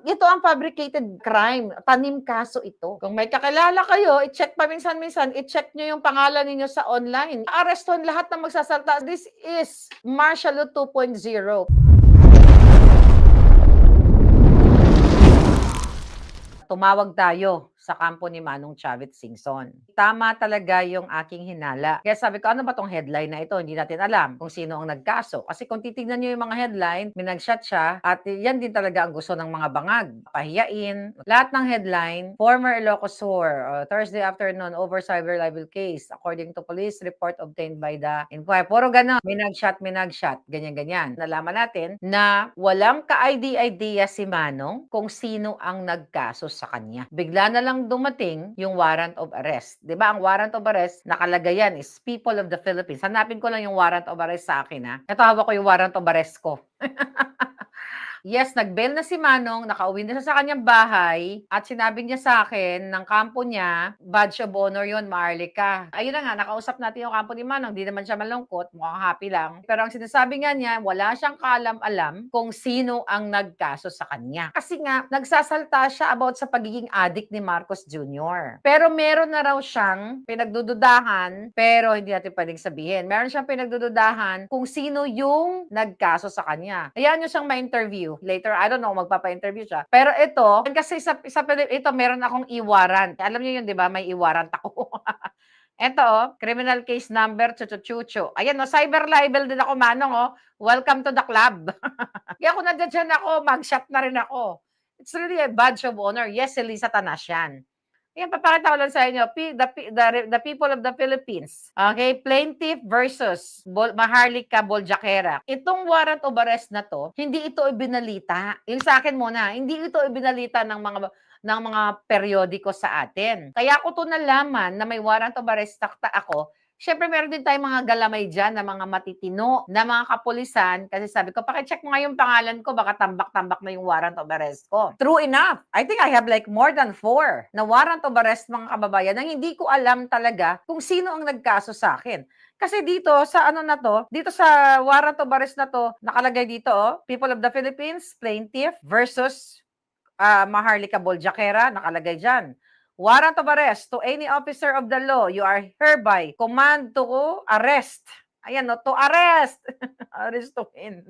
ito ang fabricated crime. Tanim kaso ito. Kung may kakilala kayo, i-check paminsan-minsan, i-check nyo yung pangalan ninyo sa online. Arreston lahat ng magsasalta. This is martial law 2.0. Tumawag tayo sa kampo ni Manong Chavit Singson. Tama talaga yung aking hinala. Kaya sabi ko, ano ba tong headline na ito? Hindi natin alam kung sino ang nagkaso. Kasi kung titignan nyo yung mga headline, minagshot siya, at yan din talaga ang gusto ng mga bangag. Pahiyain. Lahat ng headline, former Ilocos Sur, Thursday afternoon over cyber libel case, according to police report obtained by the inquiry. Puro gano'n. Minagshot, ganyan-ganyan. Nalaman natin na walang ka-idea si Manong kung sino ang nagkaso sa kanya. Bigla na lang dumating yung warrant of arrest. 'Di ba? Ang warrant of arrest, nakalagay yan is people of the Philippines. Hanapin ko lang yung warrant of arrest sa akin, ha. Ito, hawak ko yung warrant of arrest ko. Yes, nag-bail na si Manong, nakauwi na siya sa kanyang bahay, at sinabi niya sa akin ng kampo niya, badge of honor yun, Maharlika. Ayun na nga, nakausap natin yung kampo ni Manong, di naman siya malungkot, mukhang happy lang. Pero ang sinasabi nga niya, wala siyang kaalam-alam kung sino ang nagkaso sa kanya. Kasi nga, nagsasalta siya about sa pagiging addict ni Marcos Jr. Pero meron na raw siyang pinagdududahan, pero hindi natin pwedeng sabihin. Meron siyang pinagdududahan kung sino yung nagkaso sa kanya. Ayan nyo siyang ma-interview. Later, I don't know, magpapa-interview siya. Pero ito, kasi ito, meron akong e-warrant. Alam niyo yun, di ba? May e-warrant ako. Ito, criminal case number, chuchuchucho. Ayan, cyber libel din ako, Manong, Welcome to the club. Kaya kung nandiyan ako, mag-shot na rin ako. It's really a badge of honor. Yes, si Lisa Tanasian. Ayan, papakita ko lang sa inyo, the people of the Philippines. Okay, plaintiff versus Maharlika Boljaquera. Itong warrant of arrest na to, hindi ito ibinalita. Yung sa akin muna, hindi ito ibinalita ng mga periodiko sa atin. Kaya ako to nalaman na may warrant of arrest ako. Siyempre, meron din tayong mga galamay dyan na mga matitino na mga kapulisan. Kasi sabi ko, pakicheck mo nga yung pangalan ko, baka tambak-tambak na yung warrant of arrest ko. True enough. I think I have like more than 4 na warrant of arrest, mga kababayan, na hindi ko alam talaga kung sino ang nagkaso sa akin. Kasi dito, sa ano na to, dito sa warrant of arrest na to, nakalagay dito, People of the Philippines, plaintiff versus Maharlika Boljaquera, nakalagay dyan. Warrant of arrest to any officer of the law, you are hereby command to arrest. Ayan, to arrest. Arestuhin.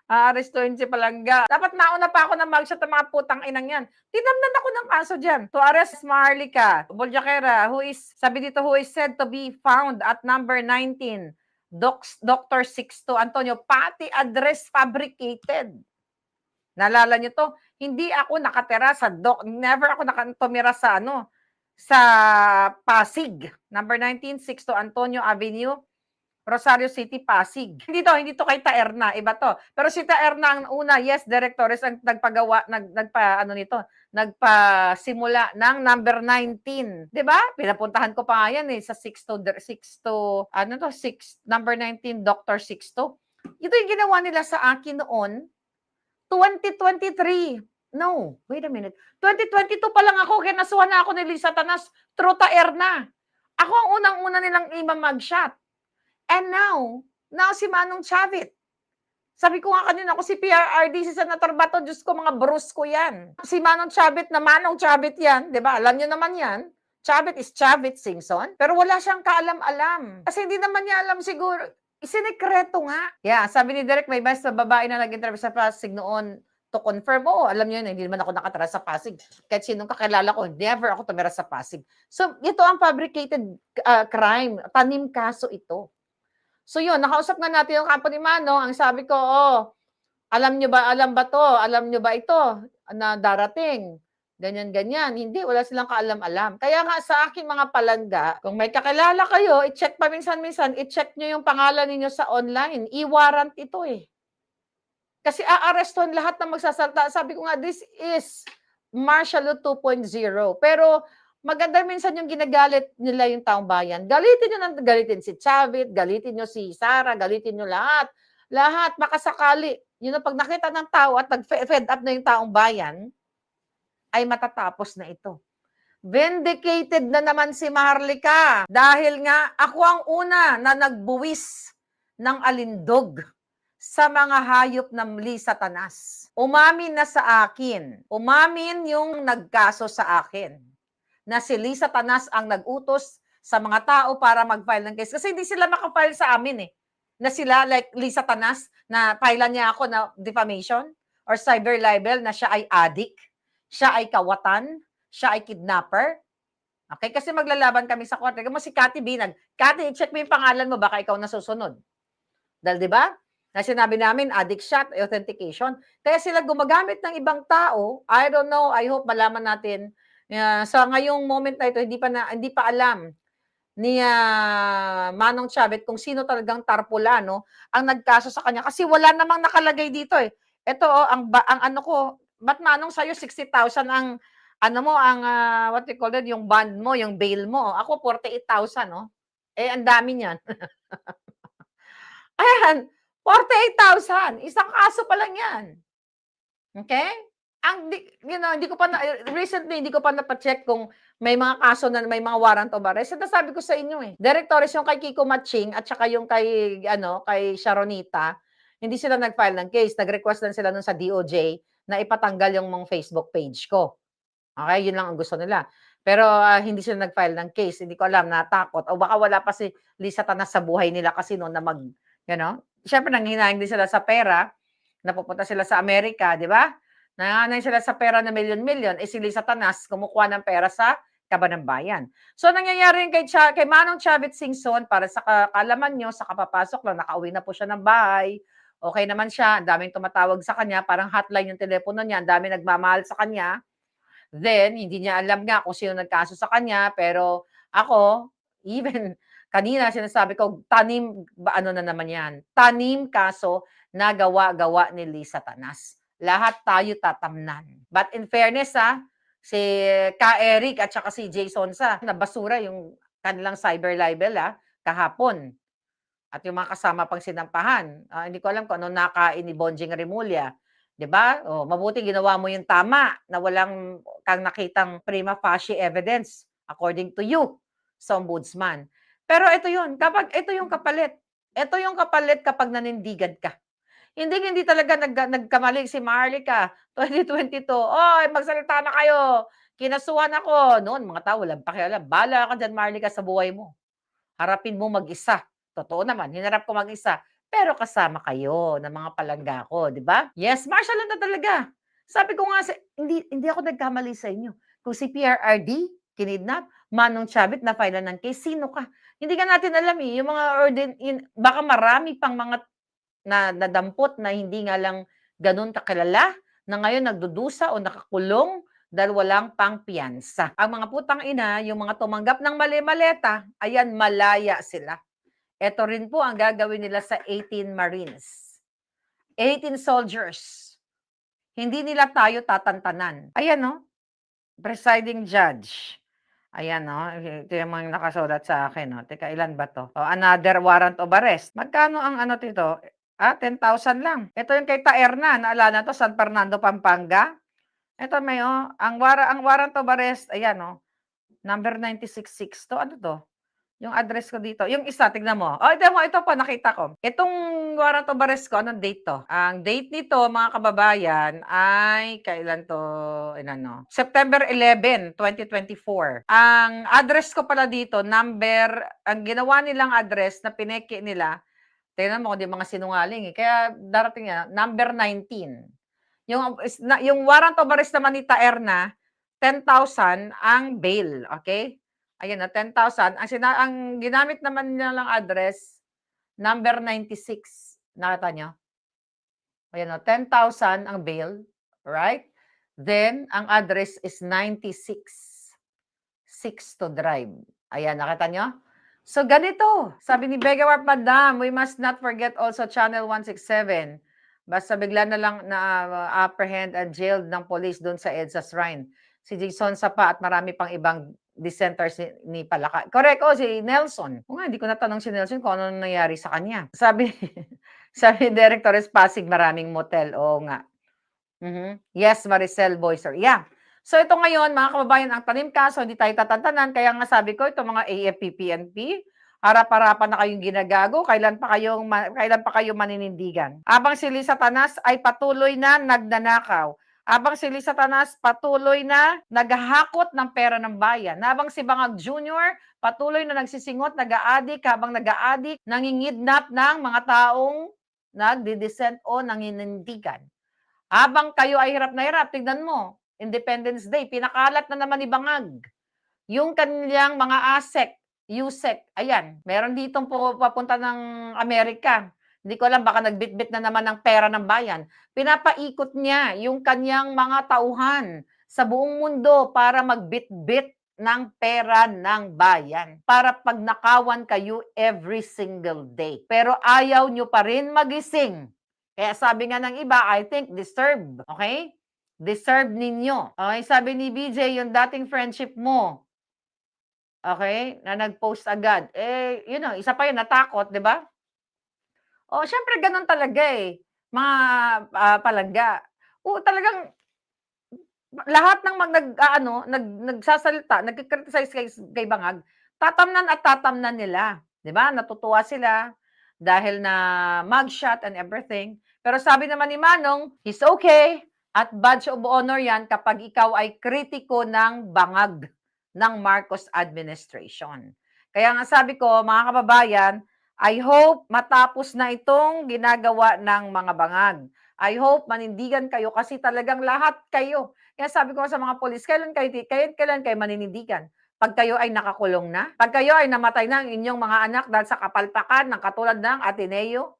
Aarestuhin si Palangga. Dapat nauna pa ako na mag-shot ng mga putang inang yan. Tinamnan ako ng kaso dyan. To arrest Maharlika Boljaquera, who is said to be found at number 19, Dr. Sixto Antonio, pati address fabricated. Naalala niyo to? Hindi ako nakatira sa never ako tumira sa sa Pasig. Number 19, Sixto Antonio Avenue, Rosario City, Pasig. Hindi to kay Taerna, iba to. Pero si Taerna ang una, yes, directors ang nagpasimula ng number 19. 'Di ba? Pinapuntahan ko pa yan sa number 19, Dr. Sixto. Ito yung ginawa nila sa akin noon, 2023. No, wait a minute. 2022 pa lang ako, kinasuhan na ako ni Lisa Tanas, through Taerna. Ako ang unang-una nilang ima-mugshot. And now si Manong Chavit. Sabi ko nga kanina, ako si PRRD, si Senator Bato, Diyos ko, mga bros ko yan. Si Manong Chavit na Manong Chavit yan, di ba? Alam niyo naman yan. Chavit is Chavit Singson. Pero wala siyang kaalam-alam. Kasi hindi naman niya alam siguro. Isinekreto nga. Yeah, sabi ni Derek, may best na babae na nag-interview sa Pasig noon to confirm. Alam niyo yun, hindi naman ako nakatira sa Pasig. Kahit sinong kakilala ko, never ako tumira sa Pasig. So, ito ang fabricated crime. Tanim kaso ito. So, yun, nakausap nga natin yung kampo ni Manong. Ang sabi ko, alam ba ito na darating? Ganyan-ganyan. Hindi, wala silang kaalam-alam. Kaya nga sa aking mga palangga, kung may kakilala kayo, i-check paminsan-minsan, i-check nyo yung pangalan ninyo sa online. E-warrant ito Kasi aareston lahat ng magsasalta. Sabi ko nga, this is martial law 2.0. Pero maganda minsan yung ginagalit nila yung taong bayan. Galitin si Chavit, galitin nyo si Sara, galitin nyo lahat. Lahat, makasakali. Yun na pag nakita ng tao at nag-fed up na yung taong bayan, ay matatapos na ito. Vindicated na naman si Maharlika dahil nga ako ang una na nagbuwis ng alindog sa mga hayop na mali Satanas. Umamin na sa akin. Umamin yung nagkaso sa akin na si Lee Satanas ang nag-utos sa mga tao para mag-file ng case. Kasi hindi sila makafile sa amin eh. Na sila, like Lee Satanas, na filean niya ako na defamation or cyber libel na siya ay addict, siya ay kawatan, siya ay kidnapper. Okay? Kasi maglalaban kami sa korte. Kamo si Cathy Binag. Cathy, check mo yung pangalan mo, baka ikaw nasusunod. Dahil di ba? Na sinabi namin, addict shot, authentication. Kaya sila gumagamit ng ibang tao. I don't know, I hope malaman natin. Sa ngayong moment na ito, hindi pa alam ni Manong Chavez kung sino talagang tarpulano ang nagkaso sa kanya. Kasi wala namang nakalagay dito eh. Ito, ang ano ko, ba't Manong sa'yo 60,000 ang ano mo, ang what you call it, yung bond mo, yung bail mo. Ako 48,000, no? Eh, ang dami niyan. Ayan, 48,000. Isang kaso pa lang yan. Okay? Hindi ko pa recently, hindi ko pa napacheck kung may mga kaso na may mga warrant of arrest. Sabi ko sa inyo eh. Directors yung kay Kiko Matching at saka yung kay Sharonita, hindi sila nag-file ng case. Nag-request lang sila nun sa DOJ na ipatanggal yung mga Facebook page ko. Okay, yun lang ang gusto nila. Pero hindi sila nag-file ng case. Hindi ko alam, natakot. O baka wala pa si Lisa Tanas sa buhay nila kasi noon na Siyempre, nanghihinayang din sila sa pera. Napupunta sila sa Amerika, di ba? Nanganay sila sa pera na milyon-milyon. Eh, si Lisa Tanas, kumukuha ng pera sa Kabanang Bayan. So, nangyayari yung kay Manong Chavez Singson, para sa kaalaman nyo, sa kapapasok lang, nakauwi na po siya ng bahay. Okay naman siya, ang daming tumatawag sa kanya, parang hotline yung telepono niya, ang daming nagmamahal sa kanya. Then, hindi niya alam nga kung sino nagkaso sa kanya, pero ako, even kanina sinasabi ko, ano na naman yan, tanim kaso na gawa-gawa ni Lisa Tanas. Lahat tayo tatamnan. But in fairness, si Ka Eric at saka si Jason nabasura yung kanilang cyber libel, kahapon. At yung mga kasama pang sinampahan. Hindi ko alam kung ano nakain ni Bonjing Remulla. 'Di ba? Mabuti ginawa mo yung tama na walang kang nakitang prima facie evidence according to you sa ombudsman. Pero ito yun, kapag ito yung kapalit. Ito yung kapalit kapag nanindigan ka. Hindi talaga nagkamali si Marlica 2022. Oy, magsalita na kayo. Kinasuhan ako. Noon, mga tao walang pakialam. Bala ka dyan, Marlica, sa buhay mo. Harapin mo mag-isa. Totoo naman, hinarap ko mag-isa. Pero kasama kayo ng mga palangga ko, di ba? Yes, martial law na talaga. Sabi ko nga, hindi ako nagkamali sa inyo. Kung si PRRD, kinidnap, Manong Chavez, na file ng case, sino ka? Hindi ka natin alam eh. Yung mga baka marami pang mga nadampot na hindi nga lang ganun kakilala, na ngayon nagdudusa o nakakulong dahil walang pangpiyansa. Ang mga putang ina, yung mga tumanggap ng mali-maleta, ayan, malaya sila. Ito rin po ang gagawin nila sa 18 Marines. 18 soldiers. Hindi nila tayo tatantanan. Ayan, no? Presiding judge. Ayan, no? Ito yung mga nakasulat sa akin, no? Teka, ilan ba to? Another warrant of arrest. Magkano ang ano dito? 10,000 lang. Ito yung kay Taerna. Naalala to, San Fernando, Pampanga. Ito may, ang warrant of arrest, ayan, number 966 to. Ano to? Yung address ko dito. Yung isa, tignan mo. Ito po, nakita ko. Itong warrant of arrest ko, anong date to? Ang date nito, mga kababayan, ay, kailan to? September 11, 2024. Ang address ko pala dito, ang ginawa nilang address na pineke nila, tingnan mo kung di mga sinungaling eh. Kaya darating niya, number 19. Yung warrant of arrest naman ni Taerna, 10,000 ang bail, okay? Ayan na, 10,000. Ang ginamit naman nilang address, number 96. Nakita nyo? Ayan na, 10,000 ang bail, right? Then, ang address is 96. 6 to drive. Ayan, nakita nyo? So, ganito. Sabi ni Begawar, Madam, we must not forget also Channel 167. Basta bigla na lang na-apprehend and jailed ng police doon sa EDSA Shrine. Si Jason Sapa at marami pang ibang dissenters ni Palaka. Correct, si Nelson. Hindi ko natanong si Nelson kung ano nangyari sa kanya. Sabi ni Director Pasig, maraming motel. Oo nga. Yes, Maricel Boyser. Yeah. So ito ngayon, mga kababayan, ang tanim kaso, hindi tayo tatantanan. Kaya nga sabi ko, ito mga AFP, PNP, Harap-harapan na kayong ginagago, kailan pa kayo maninindigan? Habang si Satanas ay patuloy na nagnanakaw. Habang si Satanas patuloy na naghahakot ng pera ng bayan. Habang si Bangag Jr. patuloy na nagsisingot, nag-aadik, habang nag-aadik, nangingidnap ng mga taong nagdi-dissent o nanginindigan. Habang kayo ay hirap na hirap, tignan mo, Independence Day, pinakalat na naman ni Bangag yung kanilang mga USEC, ayan, meron ditong papunta ng Amerika. Hindi ko alam, baka nagbitbit na naman ng pera ng bayan. Pinapaikot niya yung kanyang mga tauhan sa buong mundo para magbitbit ng pera ng bayan. Para pagnakawan kayo every single day. Pero ayaw nyo pa rin magising. Kaya sabi nga ng iba, I think deserve. Okay? Deserve ninyo. Okay, sabi ni BJ, yung dating friendship mo, okay, na nag-post agad. Isa pa yun, natakot, di ba? O, syempre, ganun talaga eh. Mga palangga. O, talagang, lahat ng nagsasalita, nagkikriticize kay Bangag, tatamnan at tatamnan nila. Di ba? Natutuwa sila dahil na mugshot and everything. Pero sabi naman ni Manong, he's okay at badge of honor yan kapag ikaw ay kritiko ng Bangag ng Marcos administration. Kaya nga sabi ko, mga kababayan, I hope matapos na itong ginagawa ng mga Bangag. I hope manindigan kayo kasi talagang lahat kayo. Kaya sabi ko sa mga polis, kailan kayo maninindigan? Pag kayo ay nakakulong na? Pag kayo ay namatay na ang inyong mga anak dahil sa kapalpakan ng katulad ng Ateneo?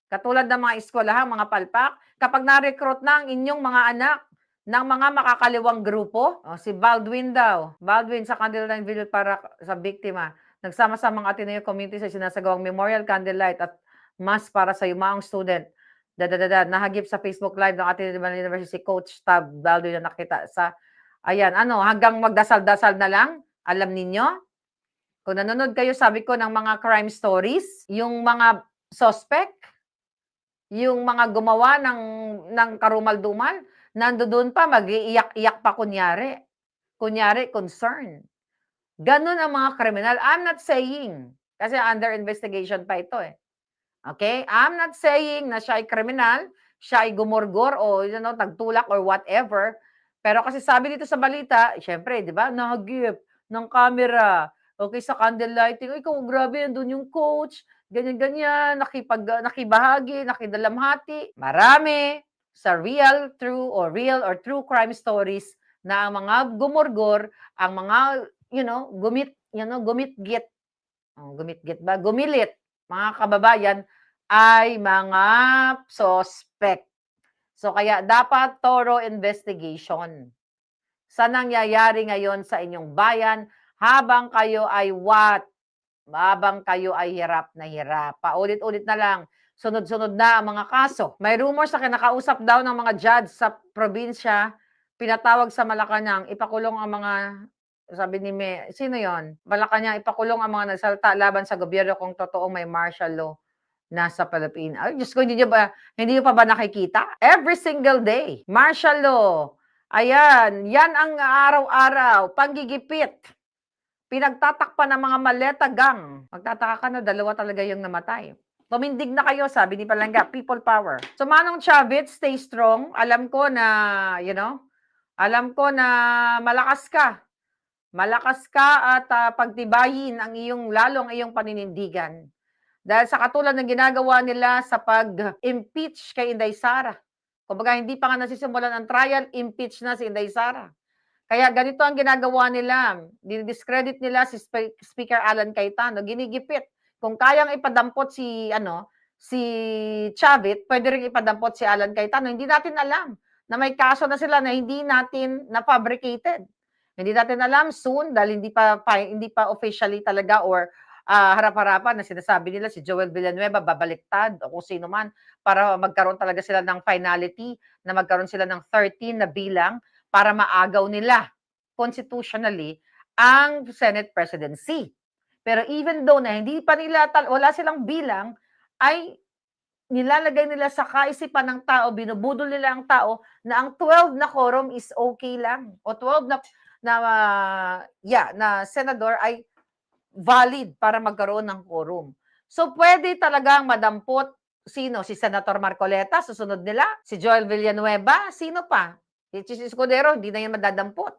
Katulad ng mga eskwelahan, mga palpak? Kapag na-recruit na ang inyong mga anak ng mga makakaliwang grupo, si Baldwin daw, Baldwin sa Candlelight para sa biktima, nagsama sa mga Ateneo community sa sinasagawang Memorial Candlelight at Mass para sa yumaong student. Nahagip sa Facebook Live ng Ateneo University Coach Tab Baldwin na nakita sa, hanggang magdasal-dasal na lang, alam ninyo? Kung nanonood kayo, sabi ko, ng mga crime stories, yung mga suspect, yung mga gumawa ng karumal-dumal, nandoon pa, mag-iiyak-iyak pa kunyari. Kunyari, concern. Ganun ang mga kriminal. I'm not saying, kasi under investigation pa ito eh. Okay? I'm not saying na siya ay kriminal, siya ay gumorgor o tagtulak or whatever. Pero kasi sabi dito sa balita, syempre, di ba, nahagip ng camera. Okay, sa candlelighting, ikaw, grabe, nandun yung coach, ganyan-ganyan, nakibahagi, nakidalamhati. Marami sa real or true crime stories na ang mga gumorgor, ang mga, gumitgit, gumilit, mga kababayan, ay mga suspect. So, kaya dapat thorough investigation sa nangyayari ngayon sa inyong bayan habang kayo ay habang kayo ay hirap na hirap. Paulit-ulit na lang, sunod-sunod na ang mga kaso. May rumors na kinakausap daw ng mga judge sa probinsya, pinatawag sa Malacanang, ipakulong ang mga, sabi ni sino yon? Malacanang, ipakulong ang mga nagsalta laban sa gobyerno kung totoong may martial law nasa Pilipinas. Ay, Diyos ko, hindi nyo pa ba nakikita? Every single day, martial law. Ayan, yan ang araw-araw, panggigipit. Pinagtatakpan ng mga maleta gang. Magtataka ka na, dalawa talaga yung namatay. Tumindig na kayo, sabi ni Palangga, people power. So, Manong Chavit, stay strong. Alam ko na, alam ko na malakas ka. Malakas ka at pagtibayin ang lalong iyong paninindigan. Dahil sa katulad ng ginagawa nila sa pag-impeach kay Inday Sara. Kumbaga, hindi pa nga nasisimulan ang trial, impeach na si Inday Sara. Kaya ganito ang ginagawa nila. Dinidiscredit nila si Speaker Alan Cayetano. Ginigipit. Kung kayang ipadampot si Chavit, pwede rin ipadampot si Alan Cayetano. Hindi natin alam na may kaso na sila na hindi natin na-fabricated. Hindi natin alam soon dahil hindi pa officially talaga or harap-harapan na sinasabi nila si Joel Villanueva babaliktad o kung sino man para magkaroon talaga sila ng finality, na magkaroon sila ng 13 na bilang para maagaw nila constitutionally ang Senate presidency. Pero even though na hindi pa nila, wala silang bilang, ay nilalagay nila sa kaisipan ng tao, binubudol nila ang tao na ang 12 na quorum is okay lang. O 12 na senador ay valid para magkaroon ng quorum. So, pwede talagang madampot sino? Si Senator Marcoleta, susunod nila? Si Joel Villanueva? Sino pa? Si Chis Escudero, hindi na yan madadampot.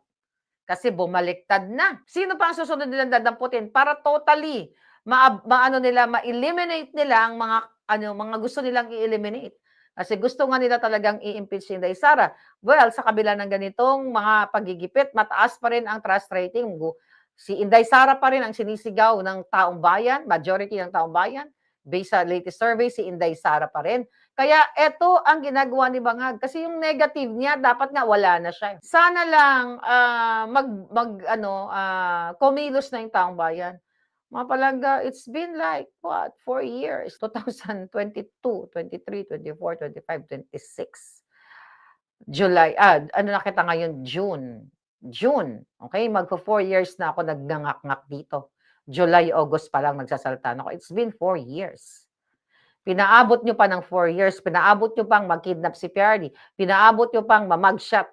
Kasi bumaliktad na. Sino pa ang susunod nilang dadamputin para totally maano nila, ma-eliminate nila ang mga gusto nilang i-eliminate. Kasi gusto nga nila talagang i-impeach si Inday Sara. Well, sa kabila ng ganitong mga pagigipit, mataas pa rin ang trust rating. Si Inday Sara pa rin ang sinisigaw ng taong bayan, majority ng taong bayan. Based sa latest survey, si Inday Sara pa rin. Kaya eto ang ginagawa ni Bangag kasi yung negative niya dapat nga wala na siya. Sana lang kumilos na yung taong bayan. Mga palangga, it's been like what? 4 years. 2022, 23, 24, 25, 26. July, ano na kita ngayon? June. Okay, magpo 4 years na ako nagnangak-ngak dito. July, August pa lang nagsasalta na ako. It's been 4 years. Pinaabot nyo pa ng 4 years, pinaabot nyo pang mag-kidnap si Pierre, pinaabot nyo pang mamagshot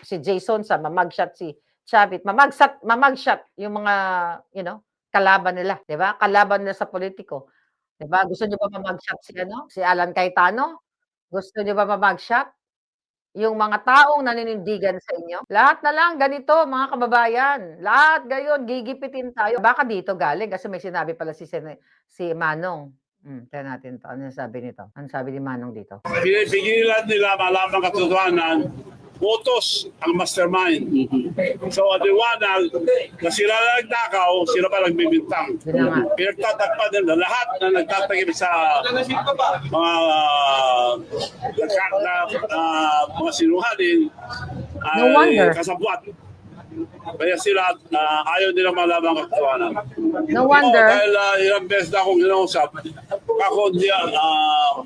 si Jason sa mamagshot si Chavit, mamagshot yung mga, kalaban nila, 'di ba? Kalaban nila sa politiko, 'di ba? Gusto niyo ba mamagshot si Alan Cayetano? Gusto niyo ba mamagshot yung mga taong naninindigan sa inyo? Lahat na lang ganito mga kababayan, lahat gayon gigipitin tayo. Baka dito galing kasi may sinabi pala si Manong. Tingnan natin 'to, ano sabi nito? Ano sabi ni Manong dito? Pinipigilan nila malaman katotohanan, utos ang mastermind. So, adiwanag na sila na nagtakaw, sila pa nagbibintang. Yun na nga. Pinagtatakpan nila lahat na nagtatagip sa mga sinuhalin No wonder. ay kasabwat. Kaya sila ayaw nila malaman katotohanan. No wonder. Dahil ilang beses na akong ginausap, ako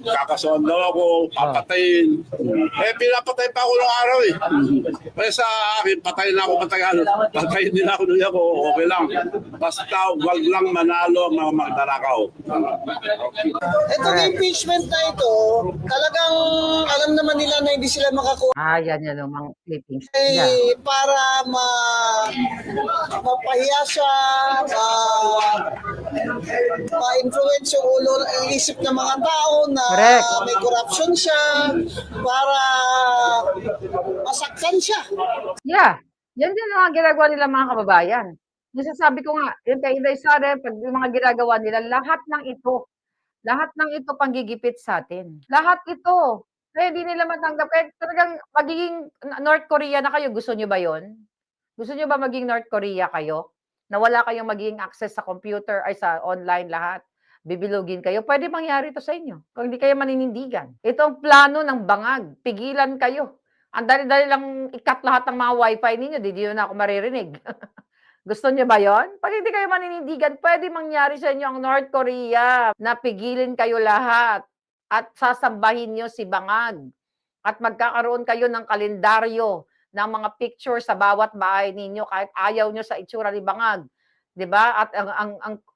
kakasuhan daw ako, papatayin. Pinapatay pa ako ng araw eh. Kaya sa akin, patayin na ako matagal. Patayin din ako nung ako, okay lang. Basta wag lang manalo ang mga magdarakaw. Itong impeachment na ito, talagang alam naman nila na hindi sila makakuha Yan yung mga clippings. Yeah. para mapahiya siya, ma-influence yung ang isip ng mga tao na Correct. may corruption siya, para masaktan siya. Yeah. Yan din ang mga ginagawa nila mga kababayan. Nasasabi ko nga, yung kay Inday Sara, pag yung mga ginagawa nila, lahat ng ito panggigipit sa atin. Lahat ito. Kaya hindi nila matanggap. Kaya talagang magiging North Korea na kayo. Gusto nyo ba yon? Gusto nyo ba maging North Korea kayo? Na wala kayong magiging access sa computer ay sa online lahat. Bibilugin kayo. Pwede mangyari ito sa inyo. Kung hindi kayo maninindigan. Ito ang plano ng Bangag. Pigilan kayo. Ang dali-dali lang i-cut lahat ng mga wifi ninyo. Di nyo na ako maririnig. Gusto niyo ba yon? Pag hindi kayo maninindigan, pwede mangyari sa inyo ang North Korea na pigilin kayo lahat at sasambahin niyo si Bangag at magkakaroon kayo ng kalendaryo ng mga picture sa bawat bahay ninyo kahit ayaw niyo sa itsura ni Bangag. 'Di ba? At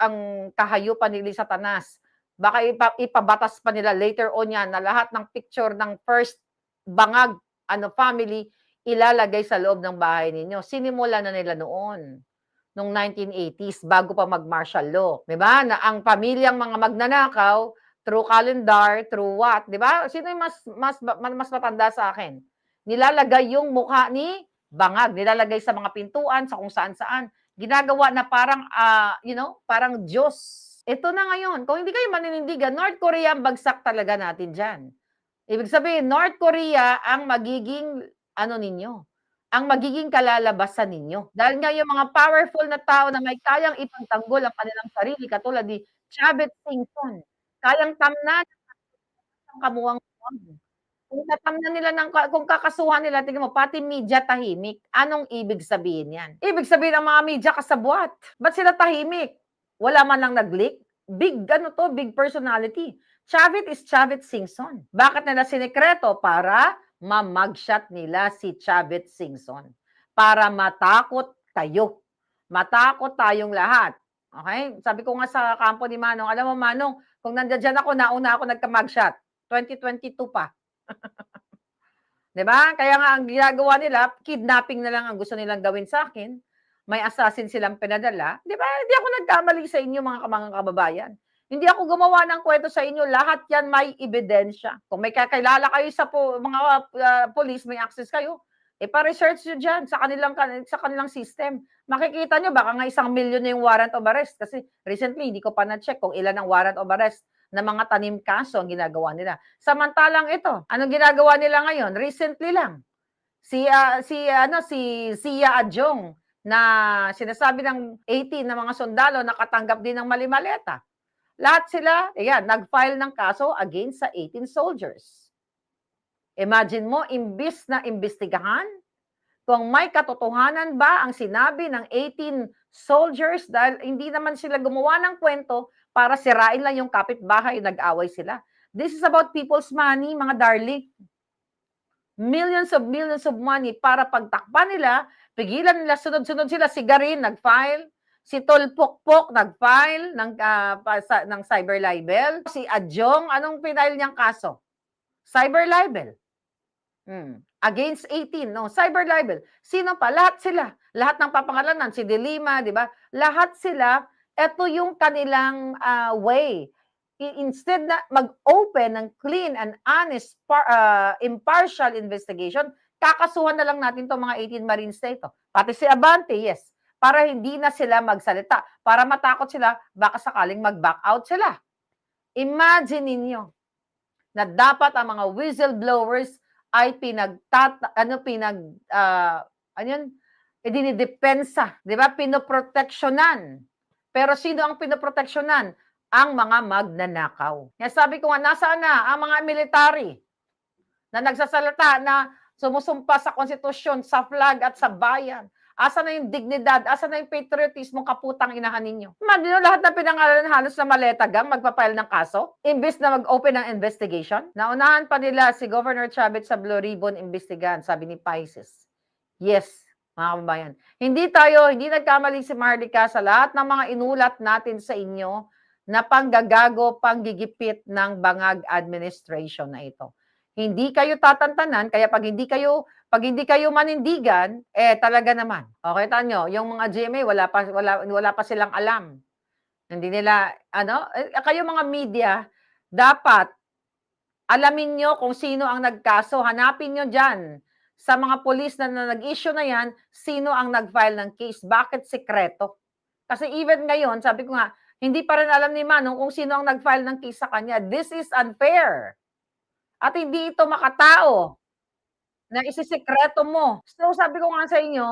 ang kahayupan ni Satanas. Baka ipabatas pa nila later on yan na lahat ng picture ng first Bangag family ilalagay sa loob ng bahay ninyo. Sinimula na nila noong 1980s bago pa mag-martial law, 'di ba? Na ang pamilyang mga magnanakaw through calendar, through what, 'di ba? Sino yung mas matanda sa akin? Nilalagay yung mukha ni Bangag, nilalagay sa mga pintuan, sa kung saan-saan. Ginagawa na parang parang Diyos. Ito na ngayon, kung hindi kayo maninindigan, North Korea ang bagsak talaga natin diyan. Ibig sabihin, North Korea ang magiging ninyo, ang magiging kalalabasan ninyo. Dahil nga yung mga powerful na tao na may kayang ipagtanggol ang kanilang sarili, katulad ni Chavit Singson, kayang tamnan ang kamuwang-muwang. Kung tatamnan nila kung kakasuhan nila, tingnan mo, pati media tahimik. Anong ibig sabihin yan? Ibig sabihin ang mga media kasabwat. Ba't sila tahimik? Wala man lang nag-leak? Big personality. Chavit is Chavit Singson. Bakit nila sinikreto? Para mamagshot nila si Chavit Singson. Para matakot kayo. Matakot tayong lahat. Okay? Sabi ko nga sa kampo ni Manong, alam mo Manong, kung nandiyan ako, nauna ako nagka-mugshot. 2022 pa. 'Di ba? Kaya nga ang ginagawa nila, kidnapping na lang ang gusto nilang gawin sa akin. may assassin silang pinadala, 'di ba? Hindi ako nagkamali sa inyo mga kababayan. Hindi ako gumawa ng kwento sa inyo, lahat 'yan may ebidensya. Kung may kakilala kayo sa mga police, may access kayo, pa-research nyo diyan sa kanilang system. Makikita nyo baka nga 1,000,000 na yung warrant of arrest kasi recently hindi ko pa na-check kung ilan ang warrant of arrest na mga tanim kaso ang ginagawa nila. Samantalang ito, anong ginagawa nila ngayon? Recently lang, si Sia Adjong na sinasabi ng 18 na mga sundalo nakatanggap din ng mali-maleta. Lahat sila, ayan, nag-file ng kaso against sa 18 soldiers. Imagine mo, imbis na imbestigahan, kung may katotohanan ba ang sinabi ng 18 soldiers dahil hindi naman sila gumawa ng kwento para sirain lang yung kapitbahay, nag-away sila. This is about people's money, mga darling. Millions of money para pagtakpan nila, pigilan nila, sunod-sunod sila. Si Garin nag-file, si Tolpokpok nag-file ng cyber libel. Si Adjong, anong pinail niyang kaso? Cyber libel. Against 18, no? Cyber libel. Sino pa? Lahat sila. Lahat ng papangalanan, si De Lima, di ba? Lahat sila, ito yung kanilang way. Instead na mag-open ng clean and honest, impartial investigation, kakasuhan na lang natin itong mga 18 Marines na ito. Pati si Abante, yes. Para hindi na sila magsalita. Para matakot sila, baka sakaling mag-back out sila. Imagine ninyo na dapat ang mga whistleblowers ay idinidepensa, di ba? Pinoproteksyonan. Pero sino ang pinoproteksyonan? Ang mga magnanakaw. Kaya sabi ko nga, nasaan na ang mga military na nagsasalita na sumusumpa sa konstitusyon, sa flag at sa bayan? Asa na yung dignidad? Asa na yung patriotismo kaputang inahan ninyo? Imagine lahat na pinangalan halos na maleta gang magpapile ng kaso, imbis na mag-open ng investigation. Naunahan pa nila si Governor Chavez sa Blue Ribbon investigahan, sabi ni Pisces. Yes, mga kababayan. Hindi nagkamali si Marlica sa lahat ng mga inulat natin sa inyo na panggagago, panggigipit ng bangag administration na ito. Hindi kayo tatantanan, kaya pag hindi kayo manindigan, talaga naman. Okay, tanyo, yung mga GMA wala pa silang alam. Hindi nila kayo mga media, dapat alamin nyo kung sino ang nagkaso, hanapin nyo diyan sa mga pulis na nag-issue na yan, sino ang nag-file ng case, bakit sekreto? Kasi even ngayon, sabi ko nga, hindi pa rin alam ni Manong kung sino ang nag-file ng case sa kanya. This is unfair. At hindi ito makatao na isisikreto mo. So sabi ko nga sa inyo,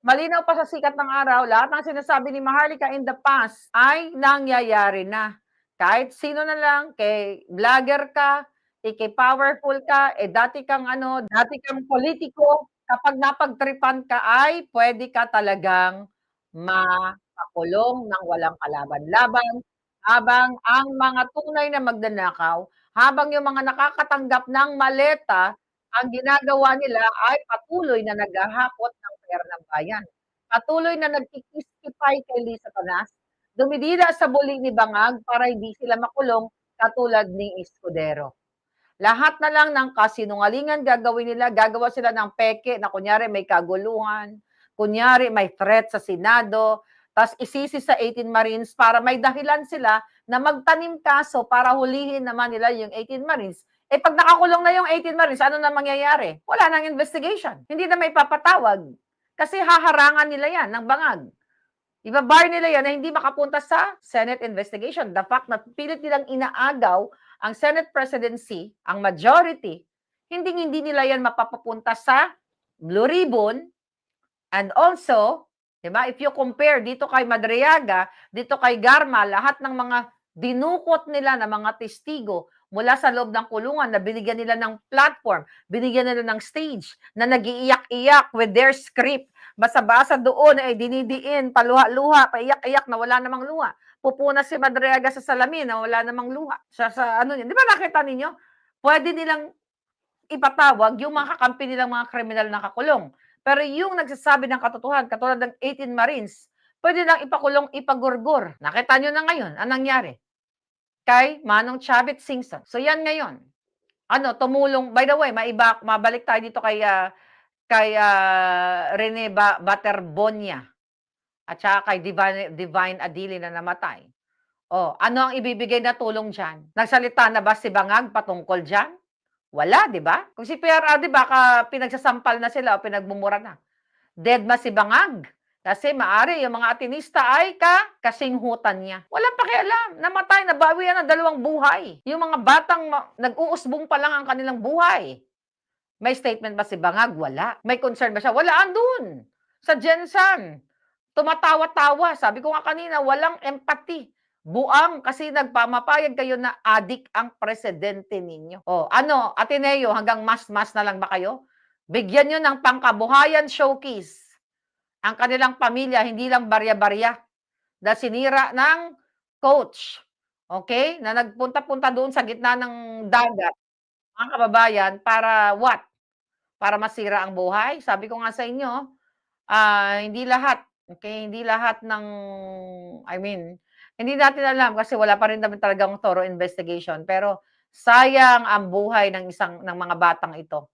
malinaw pa sa sikat ng araw, lahat ng sinasabi ni Maharlika in the past ay nangyayari na. Kahit sino na lang, kay vlogger ka, kay powerful ka, dati kang politiko, kapag napagtripan ka ay pwede ka talagang mapakulong ng walang kalaban-laban, habang ang mga tunay na magnanakaw, habang yung mga nakakatanggap ng maleta, ang ginagawa nila ay patuloy na naghahakot ng pera ng bayan. Patuloy na nagkikiskipay kay Lisa Tonas, dumidila sa buli ni Bangag para hindi sila makulong katulad ni Escudero. Lahat na lang ng kasinungalingan gagawin nila, gagawa sila ng peke na kunyari may kaguluhan, kunyari may threat sa Senado, tapos isisi sa 18 Marines para may dahilan sila na magtanim kaso para hulihin naman nila yung 18 Marines. Pag nakakulong na yung 18 Marines, ano na mangyayari? Wala nang investigation. Hindi na may papatawag. Kasi haharangan nila yan ng bangag. Ibabar nila yan na hindi makapunta sa Senate investigation. The fact na pilit nilang inaagaw ang Senate presidency, ang majority, hindi nila yan mapapapunta sa Blue Ribbon. And also, diba, if you compare dito kay Madriaga, dito kay Garma, lahat ng mga dinukot nila na mga testigo mula sa loob ng kulungan na binigyan nila ng platform, binigyan nila ng stage, na nag-iiyak-iyak with their script, basa-basa doon, dinidiin, paluha-luha, paiyak-iyak na wala namang luha. Pupuna si Madriaga sa salamin na wala namang luha. Sa di ba nakita ninyo? Pwede nilang ipatawag yung mga kakampi nilang mga kriminal na kakulong. Pero yung nagsasabi ng katotohanan, katulad ng 18 Marines, pwede lang ipakulong, ipagurgur. Nakita nyo na ngayon, anong nangyari? Kay Manong Chavez Singson. So yan ngayon. Tumulong, by the way, mabalik tayo dito kay Rene Baterbonia. at saka kay Divine Adili na namatay. Oh, ano ang ibibigay na tulong diyan? Nagsalita na ba si Bangag patungkol diyan? Wala, 'di ba? Kung si PRRD baka pinagsasampal na sila o pinagmumura na. Dedma si Bangag. Kasi maari yung mga atinista ay kasinghutan niya. Walang pakialam. Namatay, nabawi yan ng 2 buhay. Yung mga batang nag-uusbong pa lang ang kanilang buhay. May statement ba si Bangag? Wala. May concern ba siya? Wala, andun. Sa Jensan. Tumatawa-tawa. Sabi ko nga kanina, walang empathy. Buang kasi nagpamapayag kayo na adik ang presidente ninyo. O, ano, Ateneo, hanggang mas-mas na lang ba kayo? Bigyan nyo ng pangkabuhayan showcase ang kanilang pamilya, hindi lang barya-barya na sinira ng coach. Okay? Na nagpunta-punta doon sa gitna ng dagat, mga kababayan, para what? Para masira ang buhay? Sabi ko nga sa inyo, hindi lahat, okay? Hindi lahat ng, I mean, hindi natin alam kasi wala pa rin naman talagang thorough investigation. Pero sayang ang buhay ng mga batang ito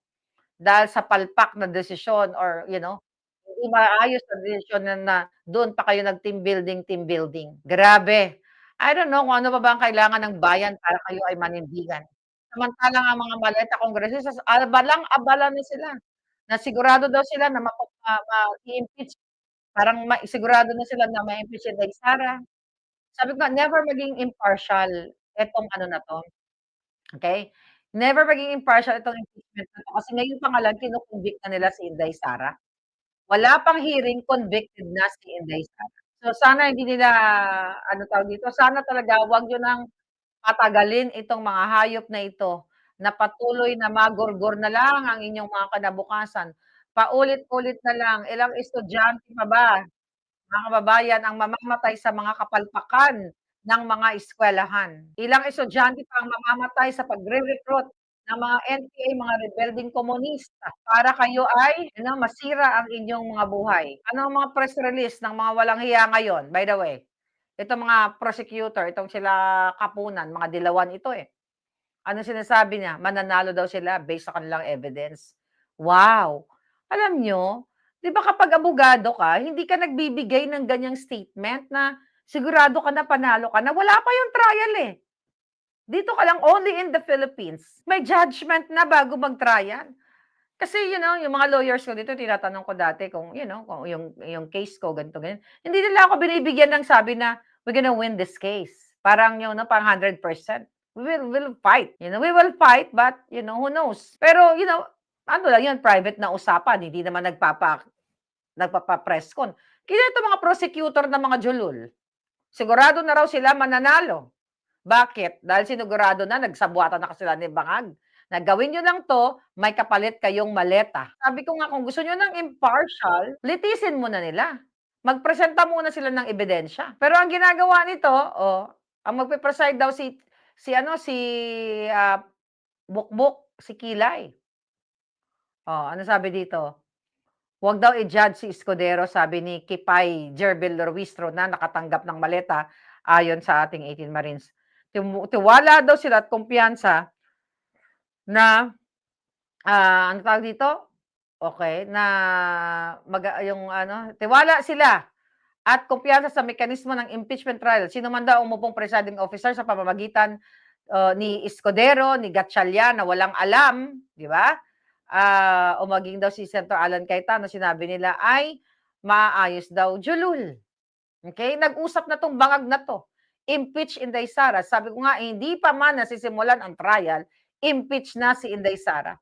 dahil sa palpak na desisyon or hindi maayos na desisyon na doon pa kayo nag-team building. Grabe. I don't know kung ano pa ba ang kailangan ng bayan para kayo ay manindigan. Samantalang ang mga maleta kongresistas abalang-abala na sila, na sigurado daw sila na i-impeach, parang sigurado na sila na ma-impeach si Inday Sara. Sabi ko nga, never maging impartial etong ano na 'to. Okay? Never maging impartial itong impeachment na 'to kasi ngayon pa nga lang kino-convict na nila si Inday Sara. Wala pang hearing, convicted na si Inday Sara. So, sana hindi nila ano tawag dito, sana talaga wag niyo ng patagalin itong mga hayop na ito, na patuloy na magorgor na lang ang inyong mga kinabukasan. Paulit-ulit na lang, ilang estudyante pa ba, mga kababayan, ang mamamatay sa mga kapalpakan ng mga eskwelahan. Ilang estudyante pa ang mamamatay sa pagre-recruit ng mga NPA, mga rebelding komunista, para kayo ay masira ang inyong mga buhay. Ano ang mga press release ng mga walang hiya ngayon, by the way? Itong mga prosecutor, itong sila Kapunan, mga dilawan ito eh. Ano sinasabi niya? Mananalo daw sila based sa kanilang evidence. Wow! Alam nyo, di ba kapag abogado ka, hindi ka nagbibigay ng ganyang statement na sigurado ka na panalo ka na wala pa yung trial eh. Dito ka lang only in the Philippines. May judgment na bago mag-trial. Kasi yung mga lawyers ko dito, tinatanong ko dati kung, kung yung case ko, ganito, ganyan. Hindi nila ako binibigyan ng sabi na, we're gonna win this case. Parang, pang 100%. We'll fight. We will fight, but, who knows? Pero, ano lang yun, private na usapan. Hindi naman nagpapa-press con. Kaya ito mga prosecutor na mga julul, sigurado na raw sila mananalo. Bakit? Dahil sinigurado na, nagsabuatan na sila ni Bangag. Na gawin nyo lang to, may kapalit kayong maleta. Sabi ko nga, kung gusto nyo ng impartial, litisin muna nila. Magpresenta muna sila ng ebidensya. Pero ang ginagawa nito, ang magpe-preside daw si Bukbuk, si Kilay. Ano sabi dito? Huwag daw i-judge si Escudero, sabi ni Kipay Jerbel Ruistro na nakatanggap ng maleta ayon sa ating 18 Marines. Tiwala daw sila at kumpiyansa na, ano tawag dito? Okay, na tiwala sila at kumpiyansa sa mekanismo ng impeachment trial. Sino man daw umupong presiding officer sa pamamagitan ni Escudero, ni Gatchalian na walang alam, di ba? O maging daw si Senator Alan Cayetano, sinabi nila ay maayos daw julul. Okay? Nag-usap na tong Bangag na to. Impeach Inday Sara. Sabi ko nga, hindi pa man nasisimulan ang trial, impeach na si Inday Sara.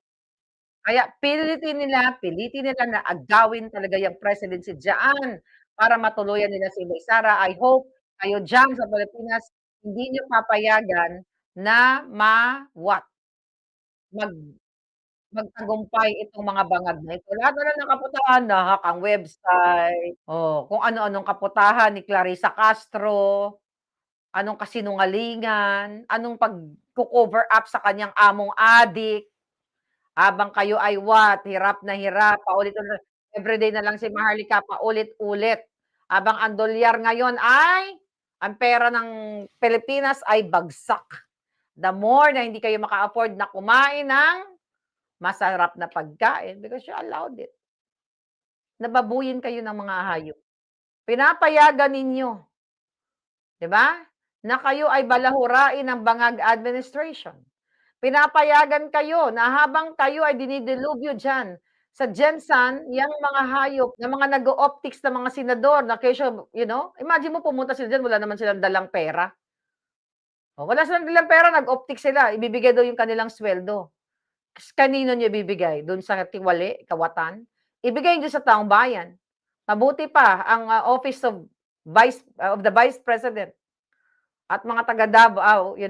Kaya pilitin nila na agawin talaga yung presidency dyan para matuluyan nila si Inday Sara. I hope kayo dyan sa Pilipinas, hindi nyo papayagan na magtagumpay itong mga bangag na ito. Lahat na lang ng kaputahan, na-hack ang website, kung ano-anong kaputahan ni Clarissa Castro, anong kasinungalingan, anong pag-cover up sa kanyang among adik, habang kayo ay hirap na hirap, paulit-ulit, everyday na lang si Maharlika, paulit-ulit. Habang ang dolyar ngayon ay, ang pera ng Pilipinas ay bagsak. The more na hindi kayo maka-afford na kumain ng masarap na pagkain because you allowed it. Nababuyin kayo ng mga hayop. Pinapayagan ninyo, 'di ba? Na kayo ay balahurain ng bangag administration. Pinapayagan kayo na habang kayo ay dinidilubyo diyan sa Gensan, yang mga hayop na mga nag-o-optics na mga senador na kesyo, imagine mo pumunta sila diyan wala naman silang dalang pera. O, wala silang dalang pera, nag-optics sila, ibibigay daw yung kanilang sweldo. Kanino niyo ibibigay? Do'n sa tiwali, kawatan? Ibigay niyo sa taong bayan. Mabuti pa ang, Office of the Vice President at mga taga Davao,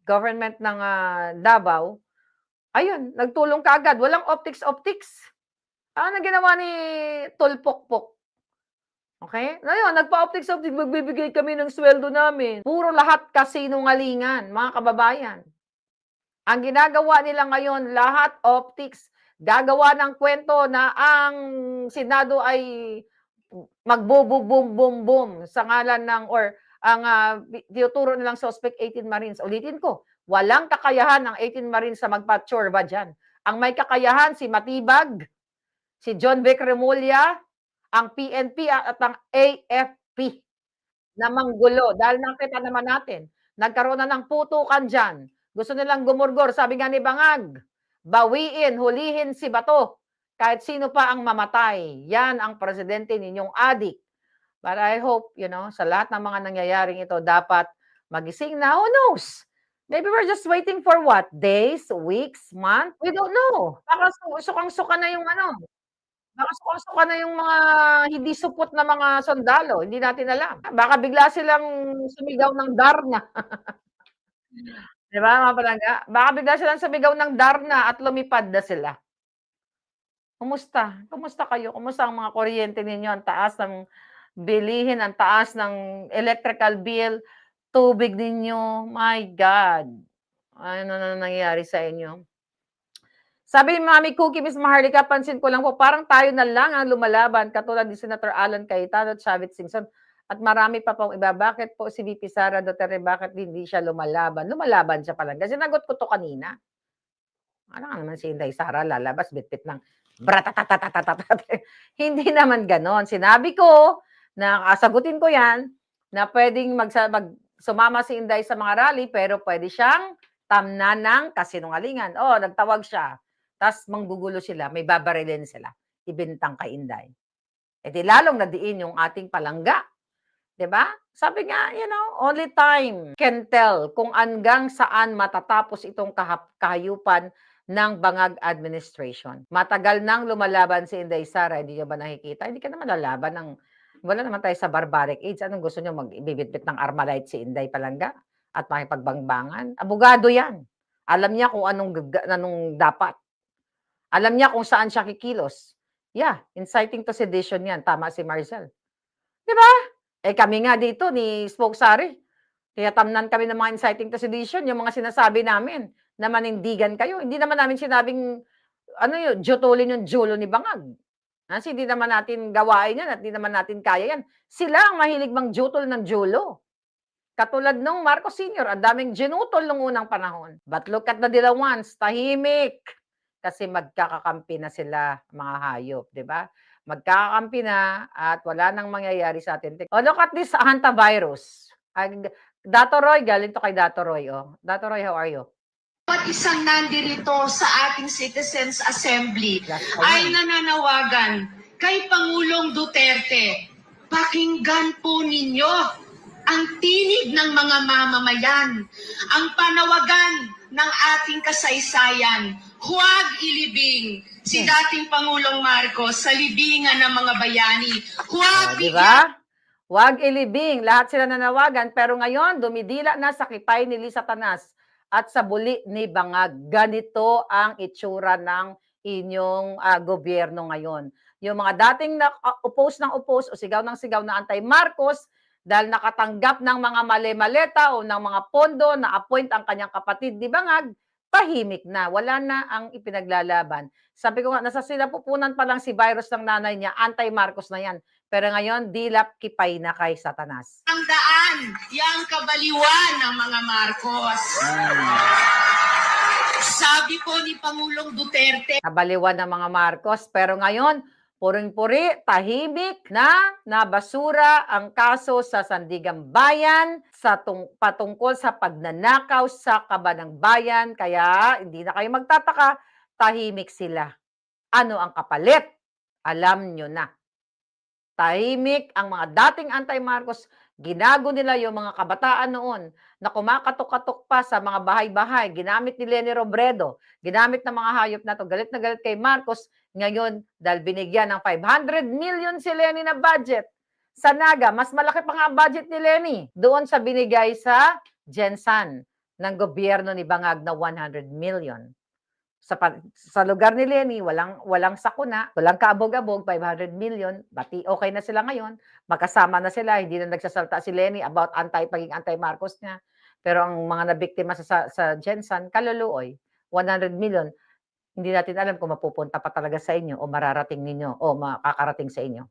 government ng, Davao, ayun, nagtulong kaagad, walang optics-optics. Ang ginawa ni Tulpokpok, okey? Ngayon nagpa-optics-optics, magbibigay kami ng sweldo namin. Puro lahat kasinungalingan, mga kababayan. Ang ginagawa nila ngayon, lahat optics. Gagawa ng kwento na ang Senado ay magbo-boom-boom-boom sa ngalan ng or ang tinuturo nilang suspect 18 Marines. Ulitin ko, walang kakayahan ng 18 Marines na magpa-tsorba dyan. Ang may kakayahan si Matibag, si John Vic Remulla, ang PNP at ang AFP na manggulo. Dahil nakita naman natin, nagkaroon na ng putukan dyan. Gusto nilang gumurgor. Sabi nga ni Bangag, bawiin, hulihin si Bato. Kahit sino pa ang mamatay. Yan ang presidente ninyong adik. But I hope, sa lahat ng mga nangyayaring ito, dapat magising na. Who knows? Maybe we're just waiting for what? Days, weeks, months? We don't know. Baka sukang-suka na yung baka sukang-suka na yung mga hindi supot na mga sundalo. Hindi natin alam. Baka bigla silang sumigaw ng Darna. 'Di ba, mga palangga? Baka bigla silang sumigaw ng Darna at lumipad na sila. Kumusta? Kumusta kayo? Kumusta ang mga kuryente ninyo? Ang taas ng bilihin, ang taas ng electrical bill, tubig ninyo. My God. Ano na nangyayari sa inyo? Sabi ni Mami Cookie, Miss Maharlika, pansin ko lang po, parang tayo na lang ang lumalaban, katulad ni Senator Alan Cayetano at Chavit Singson. At marami pa pong iba. Bakit po si VP Sara Duterte, bakit hindi siya lumalaban? Lumalaban siya pala. Kasi nagot ko to kanina. Ano naman si Inday Sara, lalabas, bitbit ng bratatatatatatat. Hindi naman ganon. Sinabi ko na sagutin ko yan, na pwedeng sumama si Inday sa mga rally, pero pwede siyang tamnan ng kasinungalingan. Oh, nagtawag siya. Tapos manggugulo sila, may babarilin sila. Ibintang kay Inday. E di lalong nadiin yung ating palangga. 'Di ba? Sabi nga, only time can tell kung hanggang saan matatapos itong kahayupan ng Bangag administration. Matagal nang lumalaban si Inday Sara, hindi niyo ba nakikita? Hindi ka naman lalaban wala naman tayo sa barbaric age. Anong gusto niyo, magbibitbit ng Armalite si Inday Palangga at makipagbangbangan? Abogado yan. Alam niya kung anong dapat. Alam niya kung saan siya kikilos. Yeah, inciting to sedition yan. Tama si Marcel. 'Di ba? Kami nga dito ni Spoke Sari, tiyatamnan kami ng mga inciting to sedition, yung mga sinasabi namin na manindigan kayo. Hindi naman namin sinabing, jutulin yung julo ni Bangag. Kasi hindi naman natin gawain yan at hindi naman natin kaya yan. Sila ang mahilig jutol ng julo. Katulad nung Marcos Sr., ang daming ginutol nung unang panahon. But look at the Dilawans, tahimik. Kasi magkakakampi na sila, mga hayop, di ba? Magkakakampi na at wala nang mangyayari sa atin. Oh, look at this hantavirus. Dato Roy, galing to kay Dato Roy. Oh. Dato Roy, how are you? At isang nandirito sa ating Citizens Assembly ay nananawagan kay Pangulong Duterte. Pakinggan po ninyo ang tinig ng mga mamamayan, ang panawagan ng ating kasaysayan. Huwag ilibing si dating Pangulong Marcos sa libingan ng mga bayani. Huwag diba? Huwag ilibing. Lahat sila nanawagan. Pero ngayon, dumidila na sa kipay ni Lisa Tanas at sa buli ni Bangag. Ganito ang itsura ng inyong gobyerno ngayon. Yung mga dating oppose ng oppose o sigaw ng sigaw na anti-Marcos, dahil nakatanggap ng mga mali-maleta o ng mga pondo na appoint ang kanyang kapatid ni Bangag, tahimik na, wala na ang ipinaglalaban. Sabi ko nga, nasa sinapupunan pa lang si virus ng nanay niya, anti-Marcos na yan. Pero ngayon, dilap kipay na kay Satanas. Ang daan, yang kabaliwan ng mga Marcos. Sabi po ni Pangulong Duterte. Kabaliwan ng mga Marcos, pero ngayon, puring-puri, tahimik na nabasura ang kaso sa Sandigan Bayan patungkol sa pagnanakaw sa Kabanang Bayan. Kaya hindi na kayo magtataka, tahimik sila. Ano ang kapalit? Alam nyo na. Tahimik ang mga dating anti-Marcos, ginago nila yung mga kabataan noon na kumakatok-katok pa sa mga bahay-bahay, ginamit ni Leni Robredo, ginamit ng mga hayop na to, galit na galit kay Marcos, ngayon dahil binigyan ng 500 million si Leni na budget sa Naga, mas malaki pa nga ang budget ni Leni doon sa binigay sa Gensan ng gobyerno ni Bangag na 100 million. Sa lugar ni Leni, walang sakuna, walang kaabog-abog, 500 million, bati okay na sila ngayon, magkasama na sila, hindi na nagsasalta si Leni about pagiging anti-Marcos niya. Pero ang mga nabiktima sa Gensan, kaluluoy, 100 million, hindi natin alam kung mapupunta pa talaga sa inyo o mararating ninyo o makakarating sa inyo.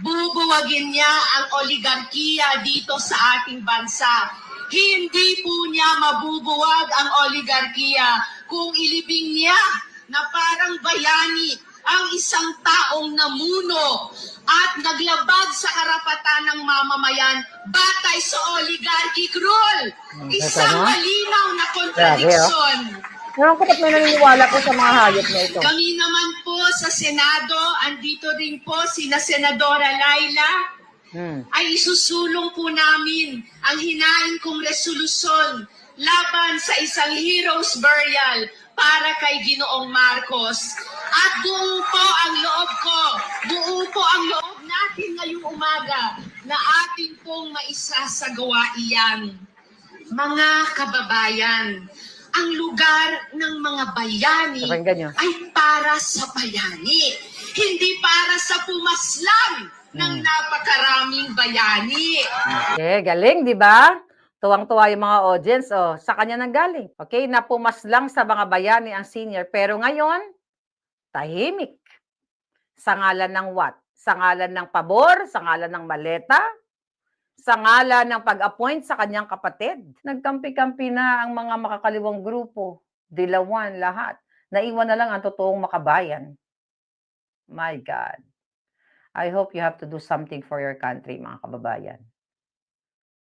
Bubuwagin niya ang oligarkiya dito sa ating bansa. Hindi po niya mabubuwag ang oligarkiya kung ilibing niya na parang bayani ang isang taong namuno at naglabag sa karapatan ng mamamayan batay sa oligarchic rule. Isang malinaw na kontradiksyon. Pero kapag may naniniwala po sa mga hayop na ito. Kami naman po sa Senado, andito din po sina Senadora Laila, ay isusulong po namin ang hinaing kong resolusyon laban sa isang hero's burial para kay Ginoong Marcos. At buo po ang loob natin ngayong umaga na ating pong maisasagawa iyan. Mga kababayan, ang lugar ng mga bayani ay para sa bayani, hindi para sa pumaslang ng napakaraming bayani. Okay, galing, di ba? Tuwang-tuwa yung mga audience, sa kanya nang galing. Okay, napumaslang sa mga bayani ang senior, pero ngayon, tahimik. Sa ngalan ng what? Sa ngalan ng pabor? Sa ngalan ng maleta? Sa ngalan ng pag-appoint sa kanyang kapatid? Nagkampi-kampi na ang mga makakaliwang grupo. Dilawan, lahat. Naiwan na lang ang totoong makabayan. My God. I hope you have to do something for your country, mga kababayan.